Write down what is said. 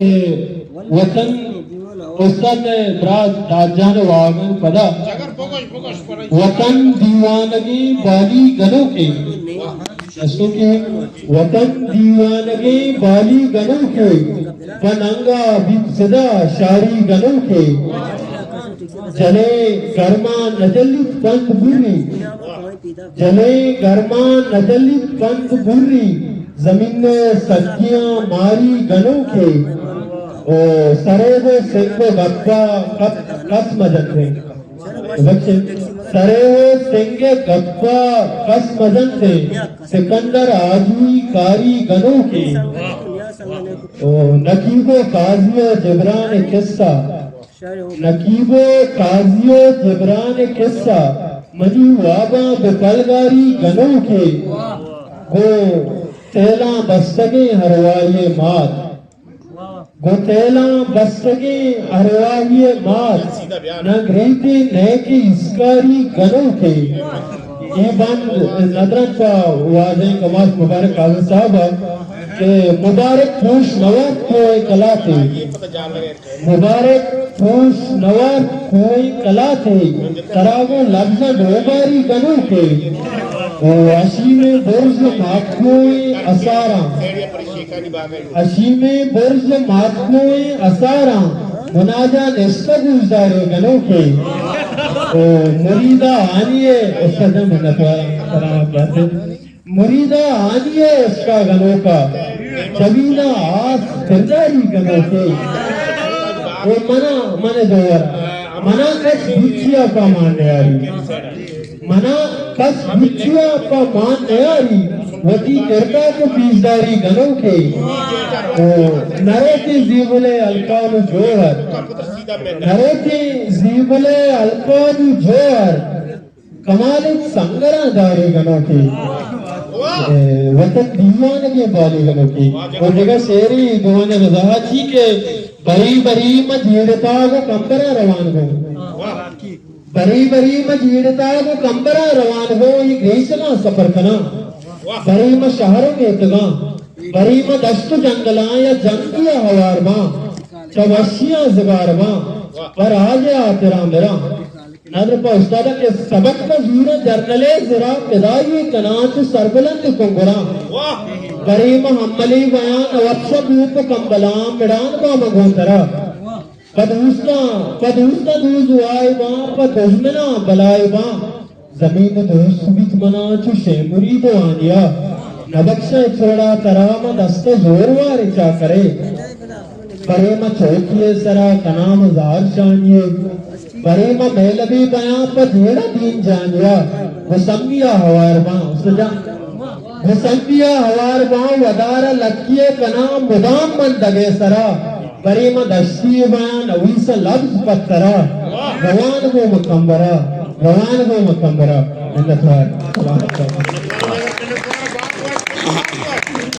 وطن استاد براز داجان واغن پدا وطن دیوانگی بالی گنوں کے اسو کے وطن دیوانگی بالی گنوں کے پننگا بیت صدا شاری گنوں کے جلے گرمان نجلیت پند بری جلے گرمان نجلیت پند بری زمین سکیاں ماری گنوں کے سرے وہ سنگ گپا کس مجن تھے سرے وہ سنگ گپا کس مجن تھے سکندر آجوی کاری گنوں کے نقیب و قاضی و جبران قصہ نقیب و قاضی و جبران قصہ منی وابا بپلگاری گنوں کے گو تیلاں بستگیں ہروائی مات گوتیلاں بستگیں ہروائی مات نگریتی نیکی اسکاری گنوں کے یہ بند ندرن پا واضح کماس مبارک قاضی صاحب کہ مبارک پوش نوار کوئی کلا تھے مبارک پوش نوار کوئی کلا تھے تراغو لفظ ڈوباری گنوں کے اشیم برز ماتموئی اساراں اشیم برز ماتموئی اساراں مناجہ نسبہ گزارے گنوں کے مریدہ آنیے استاد منتوارا سلامت باتیں مریدہ آنیے اس کا گنوں کا جبینہ آس گرداری گنوں کے منہ دوارا منہ کس بچیا کا ماننے آئی منہ کس بچیا کا ماننے آئی وطی کرتا کو پیزداری گنوں کے نریتی زیبلے الکان جوہر نریتی زیبلے الکان جوہر کمالت سنگرہ داری گنوں کے وطن دیوانگی بالی گنوں کی اور جگہ سیری دوانہ وضاحت ہی کہ بری بری مجھیڑتا کو کمبرہ روان ہو بری بری مجھیڑتا کو کمبرہ روان ہو یہ گریسنا سفر کنا بری میں شہروں میں اتگاں بری میں دشت جنگلاں یا جنگیا ہوار ماں چوشیاں زگار ماں پر آجے آترا میرا نادر پا استادہ کے سبق کا زورہ جرنلے ذرا پدائی کنانچ سربلند کنگراں بری میں حملی بیان وقصہ بوپ کمبلاں مڑان با مگوندرہ پدوستا دوزو آئے باں پدوزمنا بلائے باں زمین دوست بیت منا چو شیموری دو آنیا نبکشہ چھوڑا ترام دست زوروار چا کرے برے ما چوکیے سرا کنام زار شانیے برے ما میلبی بیان پا جیڑا دین جانیا غسنبیا ہوار باں غسنبیا ہوار باں ودارا لکیے کنام مدام من دگے سرا برے ما دشتی بیان اویسا لفظ پترا روان کو مکمبرا روان کو مکمبرہ اللہ تعالیٰ